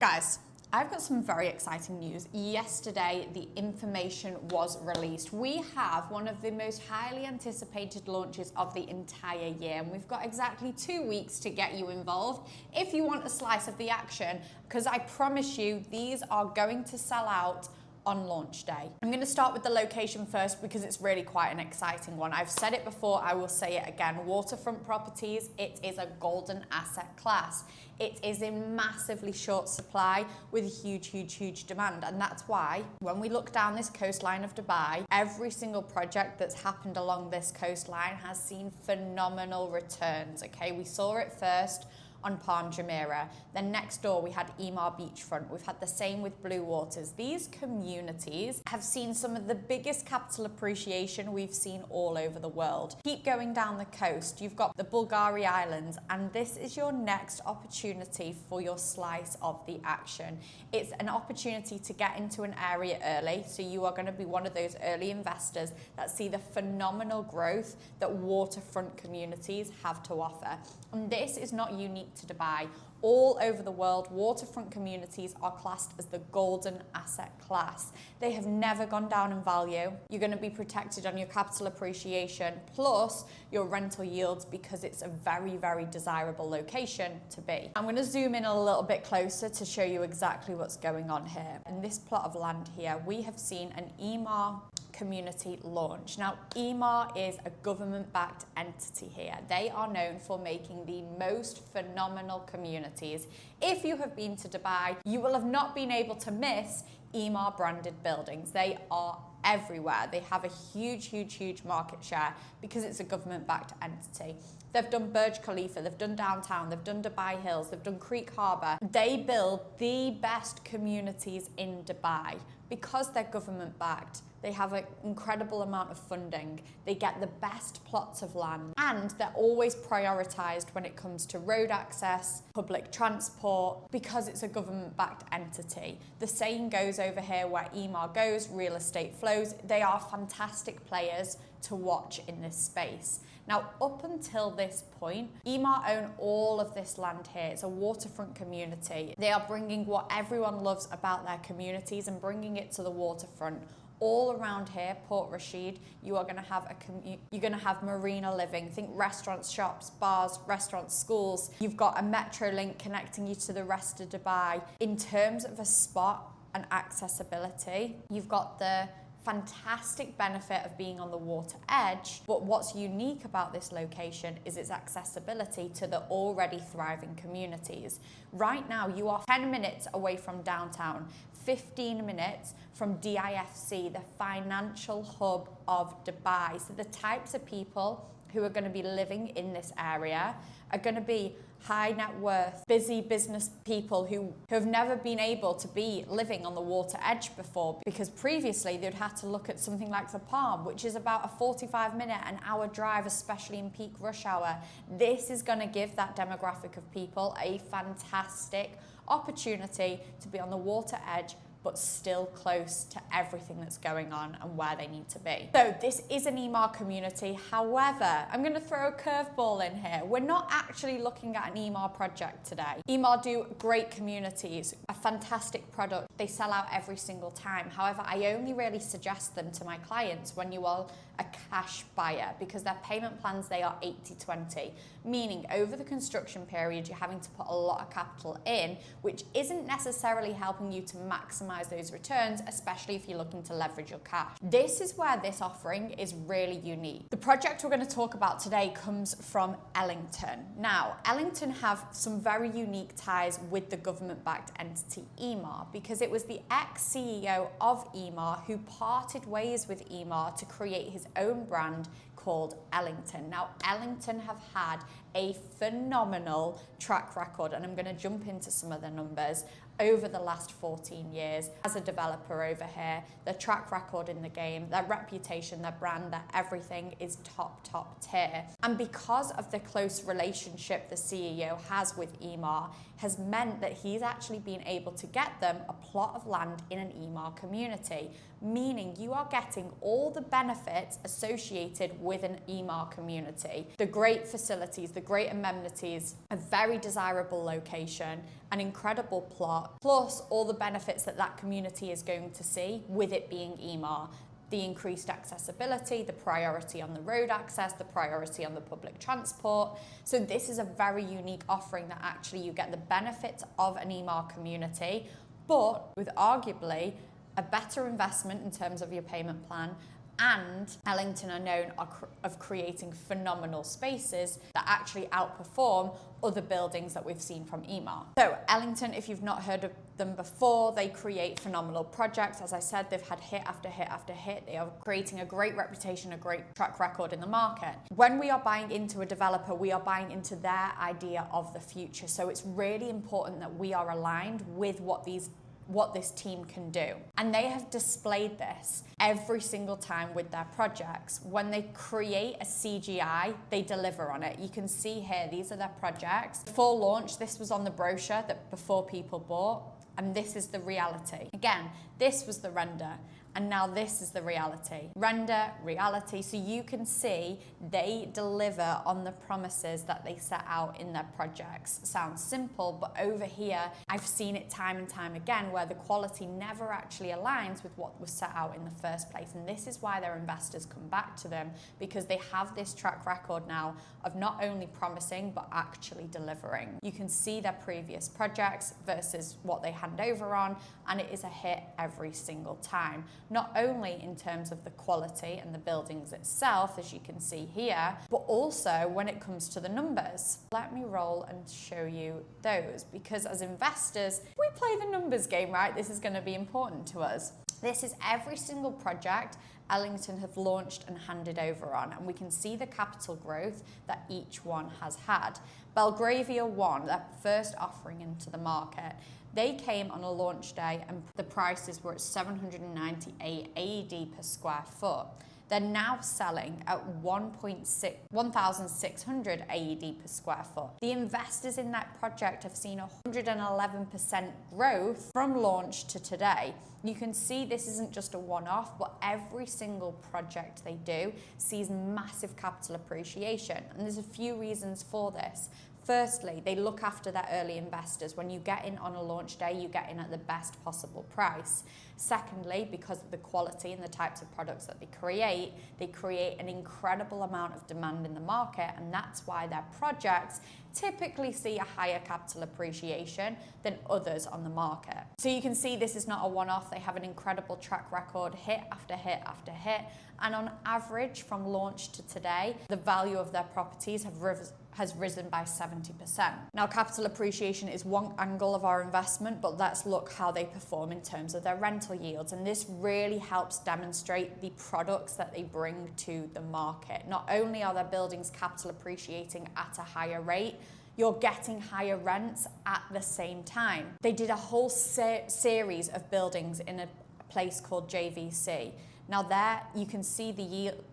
Guys, I've got some very exciting news. Yesterday, the information was released. We have one of the most highly anticipated launches of the entire year, and we've got exactly 2 weeks to get you involved if you want a slice of the action, because I promise you, these are going to sell out on launch day. I'm going to start with the location first because it's really quite an exciting one. I've said it before, I will say it again. Waterfront properties, it is a golden asset class. It is in massively short supply with huge demand. And that's why when we look down this coastline of Dubai, every single project that's happened along this coastline has seen phenomenal returns. Okay, we saw it first on Palm Jumeirah. Then next door we had Emaar beachfront. We've had the same with Blue Waters. These communities have seen some of the biggest capital appreciation we've seen all over the world. Keep going down the coast. You've got the Bulgari Islands, and this is your next opportunity for your slice of the action. It's an opportunity to get into an area early, so you are going to be one of those early investors that see the phenomenal growth that waterfront communities have to offer. And this is not unique to Dubai. All over the world, waterfront communities are classed as the golden asset class. They have never gone down in value. You're going to be protected on your capital appreciation plus your rental yields because it's a very desirable location to be. I'm going to zoom in a little bit closer to show you exactly what's going on here. In this plot of land here, we have seen an Emaar community launch. Now, Emaar is a government-backed entity here. They are known for making the most phenomenal communities. If you have been to Dubai, you will have not been able to miss Emaar branded buildings. They are everywhere. They have a huge market share because it's a government-backed entity. They've done Burj Khalifa, they've done downtown, they've done Dubai Hills, they've done Creek Harbour. They build the best communities in Dubai because they're government-backed. They have an incredible amount of funding. They get the best plots of land, and they're always prioritised when it comes to road access, public transport, because it's a government-backed entity. The saying goes over here, where Emaar goes, real estate flows. They are fantastic players to watch in this space. Now, up until this point, Emaar own all of this land here. It's a waterfront community. They are bringing what everyone loves about their communities and bringing it to the waterfront. All around here, Port Rashid, you are going to have you're going to have marina living. Think restaurants, shops, bars, restaurants, schools. You've got a metro link connecting you to the rest of Dubai. In terms of a spot and accessibility, you've got the fantastic benefit of being on the water edge, but what's unique about this location is its accessibility to the already thriving communities. Right now, you are 10 minutes away from downtown, 15 minutes from DIFC, the financial hub of Dubai. So the types of people who are going to be living in this area are going to be high net worth, busy business people who have never been able to be living on the water edge before, because previously they'd had to look at something like the Palm, which is about a 45-minute, an hour drive, especially in peak rush hour. This is going to give that demographic of people a fantastic opportunity to be on the water edge, but still close to everything that's going on and where they need to be. So this is an Emaar community. However, I'm going to throw a curveball in here. We're not actually looking at an Emaar project today. Emaar do great communities, a fantastic product. They sell out every single time. However, I only really suggest them to my clients when you are a cash buyer, because their payment plans, they are 80-20, meaning over the construction period, you're having to put a lot of capital in, which isn't necessarily helping you to maximize those returns, especially if you're looking to leverage your cash. This is where this offering is really unique. The project we're going to talk about today comes from Ellington. Now, Ellington have some very unique ties with the government-backed entity Emaar, because it was the ex-CEO of Emaar who parted ways with Emaar to create his own brand called Ellington. Now, Ellington have had a phenomenal track record, and I'm going to jump into some of the numbers over the last 14 years as a developer over here. Their track record in the game, their reputation, their brand, their everything is top tier. And because of the close relationship the CEO has with Emaar, has meant that he's actually been able to get them a plot of land in an Emaar community, meaning you are getting all the benefits associated with with an Emaar community. The great facilities, the great amenities, a very desirable location, an incredible plot, plus all the benefits that that community is going to see with it being Emaar. The increased accessibility, the priority on the road access, the priority on the public transport. So this is a very unique offering that actually you get the benefits of an Emaar community, but with arguably a better investment in terms of your payment plan. And Ellington are known of creating phenomenal spaces that actually outperform other buildings that we've seen from Emaar. So Ellington, if you've not heard of them before, they create phenomenal projects. As I said, they've had hit after hit after hit. They are creating a great reputation, a great track record in the market. When we are buying into a developer, we are buying into their idea of the future. So it's really important that we are aligned with what this team can do. And they have displayed this every single time with their projects. When they create a CGI, they deliver on it. You can see here, these are their projects. Before launch, this was on the brochure that before people bought, and this is the reality. Again, this was the render, and now this is the reality. Render, reality. So you can see they deliver on the promises that they set out in their projects. Sounds simple, but over here, I've seen it time and time again where the quality never actually aligns with what was set out in the first place. And this is why their investors come back to them, because they have this track record now of not only promising, but actually delivering. You can see their previous projects versus what they hand over on, and it is a hit every single time. Not only in terms of the quality and the buildings itself, as you can see here, but also when it comes to the numbers. Let me roll and show you those, because as investors, we play the numbers game, right? This is going to be important to us. This is every single project Ellington have launched and handed over on, and we can see the capital growth that each one has had. Belgravia 1, their first offering into the market, they came on a launch day and the prices were at 798 AED per square foot. They're now selling at 1,600 AED per square foot. The investors in that project have seen 111% growth from launch to today. You can see this isn't just a one-off, but every single project they do sees massive capital appreciation. And there's a few reasons for this. Firstly, they look after their early investors. When you get in on a launch day, you get in at the best possible price. Secondly, because of the quality and the types of products that they create an incredible amount of demand in the market, and that's why their projects typically see a higher capital appreciation than others on the market. So you can see this is not a one-off. They have an incredible track record, hit after hit after hit, and on average from launch to today, the value of their properties has risen by 70%. Now, capital appreciation is one angle of our investment, but let's look how they perform in terms of their rental yields. And this really helps demonstrate the products that they bring to the market. Not only are their buildings capital appreciating at a higher rate, you're getting higher rents at the same time. They did a whole series of buildings in a place called JVC. Now there you can see the yield,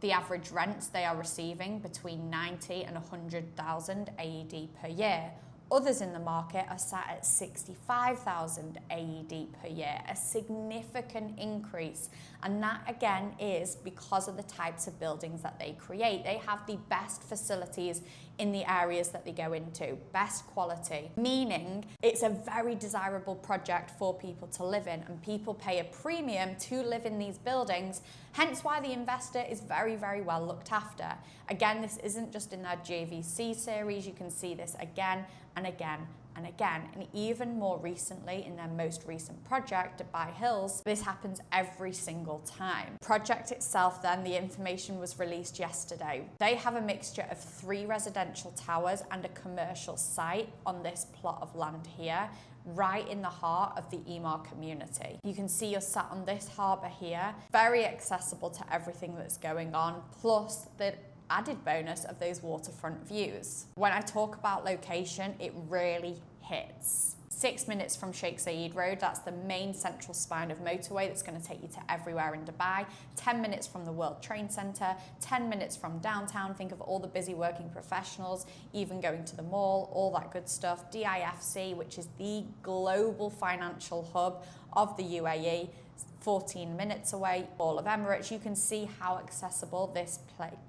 the average rents they are receiving between 90 and 100,000 AED per year. Others in the market are sat at 65,000 AED per year, a significant increase. And that again is because of the types of buildings that they create. They have the best facilities in the areas that they go into, best quality, meaning it's a very desirable project for people to live in, and people pay a premium to live in these buildings, hence why the investor is very, very well looked after. Again, this isn't just in their JVC series, you can see this again and again and again, and even more recently in their most recent project at By Hills, this happens every single time. Project itself then, the information was released yesterday. They have a mixture of 3 residential towers and a commercial site on this plot of land here, right in the heart of the Emaar community. You can see you're sat on this harbour here, very accessible to everything that's going on, plus the added bonus of those waterfront views. When I talk about location, it really hits. 6 minutes from Sheikh Zayed Road, that's the main central spine of motorway that's going to take you to everywhere in Dubai. 10 minutes from the World Trade Center, 10 minutes from downtown. Think of all the busy working professionals, even going to the mall, all that good stuff. DIFC, which is the global financial hub of the UAE, 14 minutes away. All of Emirates. You can see how accessible this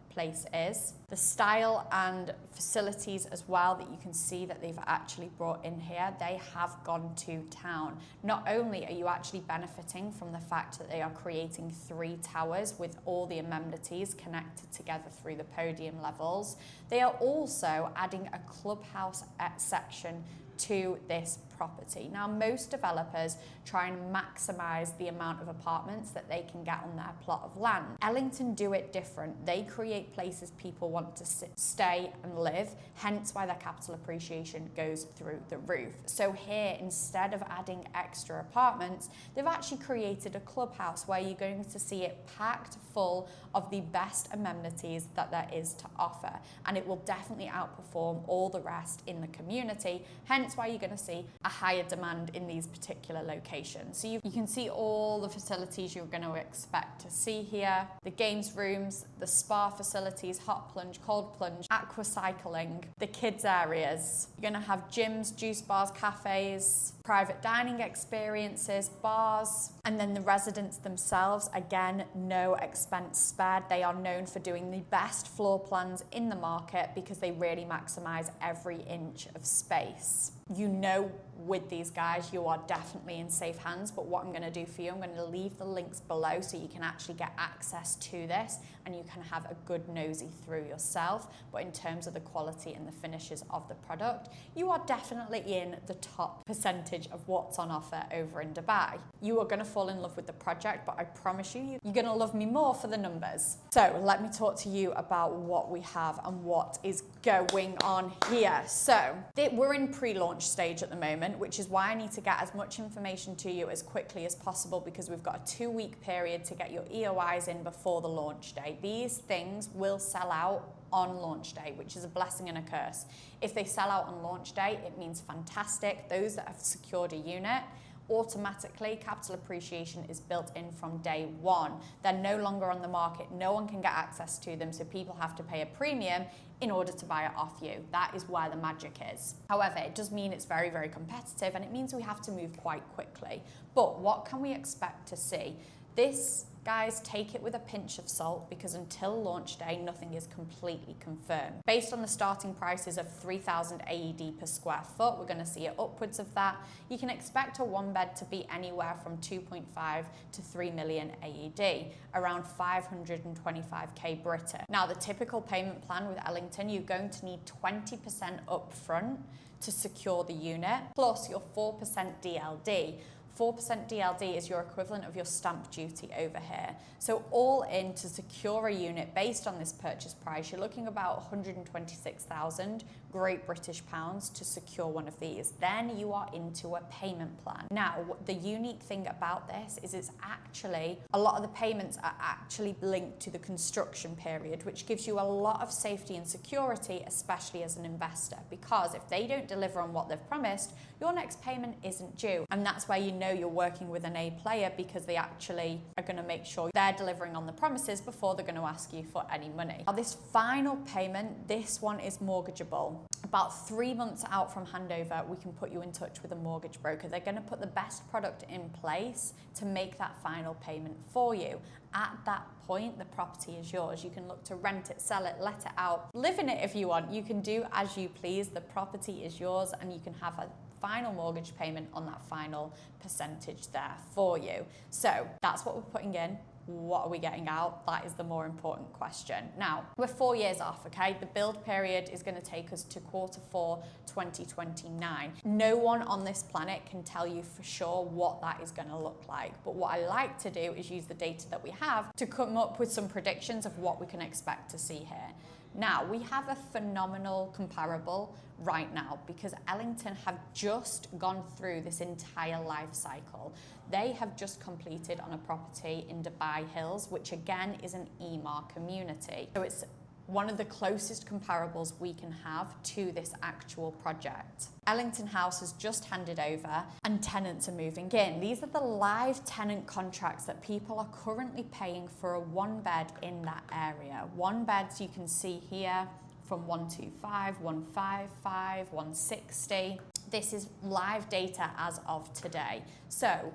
place is. The style and facilities as well that you can see that they've actually brought in here, they have gone to town. Not only are you actually benefiting from the fact that they are creating 3 towers with all the amenities connected together through the podium levels, they are also adding a clubhouse section to this property. Now, most developers try and maximize the amount of apartments that they can get on their plot of land. Ellington do it different. They create places people want to stay and live, hence why their capital appreciation goes through the roof. So here, instead of adding extra apartments, they've actually created a clubhouse where you're going to see it packed full of the best amenities that there is to offer, and it will definitely outperform all the rest in the community, hence why you're going to see a higher demand in these particular locations. So you can see all the facilities you're going to expect to see here: the games rooms, the spa facilities, hot plunge, cold plunge, aqua cycling, the kids areas. You're going to have gyms, juice bars, cafes, private dining experiences, bars, and then the residents themselves, again, no expense spared. They are known for doing the best floor plans in the market because they really maximize every inch of space. You know, with these guys, you are definitely in safe hands, but what I'm going to do for you, I'm going to leave the links below so you can actually get access to this and you can have a good nosy through yourself. But in terms of the quality and the finishes of the product, you are definitely in the top percentage of what's on offer over in Dubai. You are going to fall in love with the project, but I promise you, you're going to love me more for the numbers. So let me talk to you about what we have and what is going on here. So we're in pre-launch stage at the moment, which is why I need to get as much information to you as quickly as possible, because we've got a 2-week period to get your EOIs in before the launch day. These things will sell out on launch day, which is a blessing and a curse. If they sell out on launch day, it means fantastic. Those that have secured a unit, automatically capital appreciation is built in from day 1. They're no longer on the market. No one can get access to them, so people have to pay a premium in order to buy it off you. That is where the magic is. However, it does mean it's very, very competitive, and it means we have to move quite quickly. But what can we expect to see? This, guys, take it with a pinch of salt, because until launch day, nothing is completely confirmed. Based on the starting prices of 3,000 AED per square foot, we're going to see it upwards of that. You can expect a 1-bed to be anywhere from 2.5 to 3 million AED, around 525k Britain. Now, the typical payment plan with Ellington, you're going to need 20% upfront to secure the unit, plus your 4% DLD. 4% DLD is your equivalent of your stamp duty over here. So all in, to secure a unit based on this purchase price, you're looking about 126,000 Great British pounds to secure one of these. Then you are into a payment plan. Now, the unique thing about this is it's actually, a lot of the payments are actually linked to the construction period, which gives you a lot of safety and security, especially as an investor, because if they don't deliver on what they've promised, your next payment isn't due. And that's where you know you're working with an A player, because they actually are going to make sure they're delivering on the promises before they're going to ask you for any money. Now, this final payment, this one is mortgageable. About 3 months out from handover, we can put you in touch with a mortgage broker. They're going to put the best product in place to make that final payment for you. At that point, the property is yours. You can look to rent it, sell it, let it out, live in it if you want. You can do as you please. The property is yours, and you can have a final mortgage payment on that final percentage there for you. So that's what we're putting in. What are we getting out? That is the more important question. Now, we're 4 years off, okay? The build period is going to take us to Q4 2029. No one on this planet can tell you for sure what that is going to look like. But what I like to do is use the data that we have to come up with some predictions of what we can expect to see here. Now, we have a phenomenal comparable right now, because Ellington have just gone through this entire life cycle. They have just completed on a property in Dubai Hills, which again is an Emaar community. So it's one of the closest comparables we can have to this actual project. Ellington House has just handed over and tenants are moving in. These are the live tenant contracts that people are currently paying for a one bed in that area. One beds you can see here from 125, 155, 160. This is live data as of today. So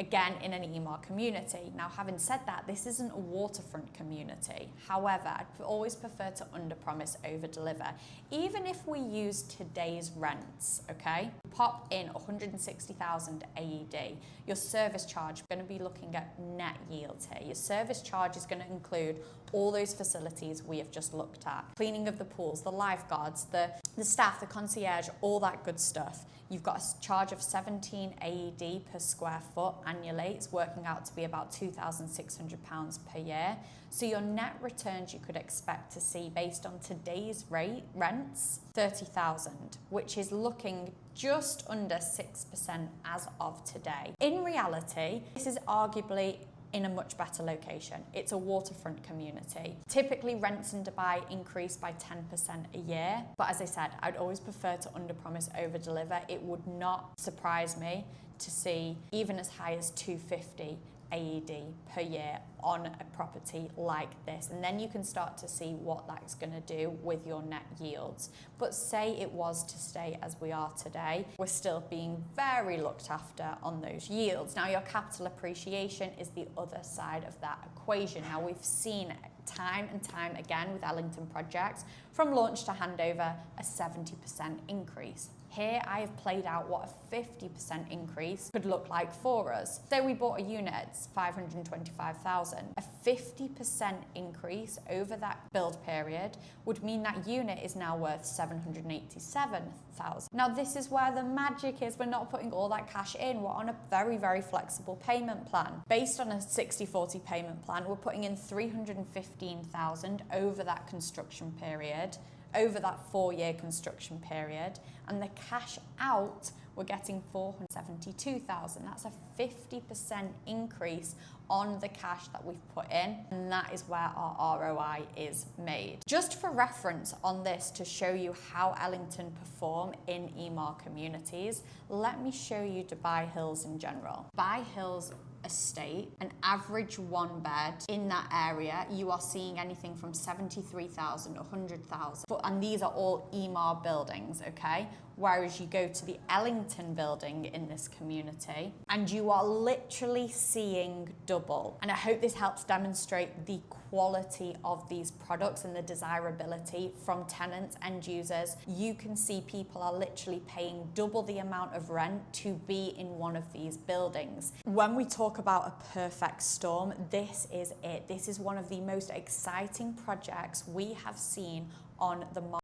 again, in an Emaar community. Now, having said that, this isn't a waterfront community. However, I'd always prefer to under-promise, over-deliver. Even if we use today's rents, okay? Pop in 160,000 AED. Your service charge, we're going to be looking at net yields here. Your service charge is going to include all those facilities we have just looked at. Cleaning of the pools, the lifeguards, the staff, the concierge, all that good stuff. You've got a charge of 17 AED per square foot annually. It's working out to be about £2,600 per year. So your net returns you could expect to see based on today's rents, 30,000, which is looking just under 6% as of today. In reality, this is arguably in a much better location. It's a waterfront community. Typically, rents in Dubai increase by 10% a year. But as I said, I'd always prefer to under-promise, over-deliver. It would not surprise me to see even as high as 250 AED per year on a property like this, and then you can start to see what that's going to do with your net yields. But say it was to stay as we are today, we're still being very looked after on those yields. Now, your capital appreciation is the other side of that equation. Now, we've seen time and time again with Ellington projects, from launch to handover, a 70% increase. Here I have played out what a 50% increase could look like for us. Say we bought a unit at 525,000. A 50% increase over that build period would mean that unit is now worth 787,000. Now, this is where the magic is. We're not putting all that cash in. We're on a very, very flexible payment plan. Based on a 60-40 payment plan, we're putting in 315,000 over that construction period, over that 4-year construction period, and the cash out, we're getting 472,000. That's a 50% increase on the cash that we've put in, and that is where our ROI is made. Just for reference on this, to show you how Ellington perform in Emaar communities, let me show you Dubai Hills in general. Dubai Hills estate, an average one bed in that area, you are seeing anything from 73,000, 100,000, and these are all Emaar buildings, okay? Whereas you go to the Ellington building in this community and you are literally seeing double. And I hope this helps demonstrate the quality of these products and the desirability from tenants, end users. You can see people are literally paying double the amount of rent to be in one of these buildings. When we talk about a perfect storm, this is it. This is one of the most exciting projects we have seen on the market.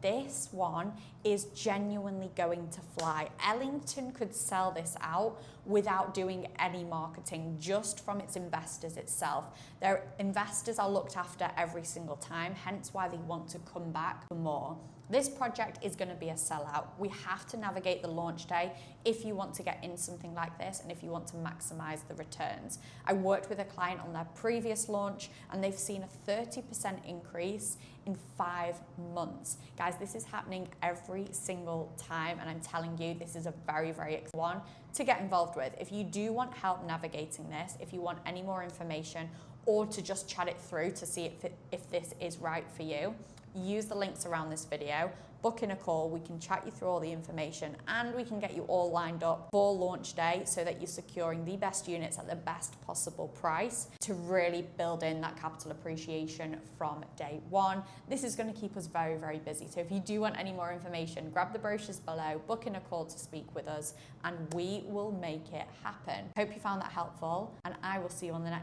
This one is genuinely going to fly. Ellington could sell this out without doing any marketing, just from its investors itself. Their investors are looked after every single time, hence why they want to come back for more. This project is going to be a sellout. We have to navigate the launch day if you want to get in something like this and if you want to maximize the returns. I worked with a client on their previous launch and they've seen a 30% increase in 5 months. Guys, this is happening every single time, and I'm telling you, this is a very, very exciting one to get involved with. If you do want help navigating this, if you want any more information, or to just chat it through to see if this is right for you, use the links around this video, book in a call, we can chat you through all the information and we can get you all lined up for launch day so that you're securing the best units at the best possible price to really build in that capital appreciation from day one. This is going to keep us very, very busy. So if you do want any more information, grab the brochures below, book in a call to speak with us, and we will make it happen. Hope you found that helpful, and I will see you on the next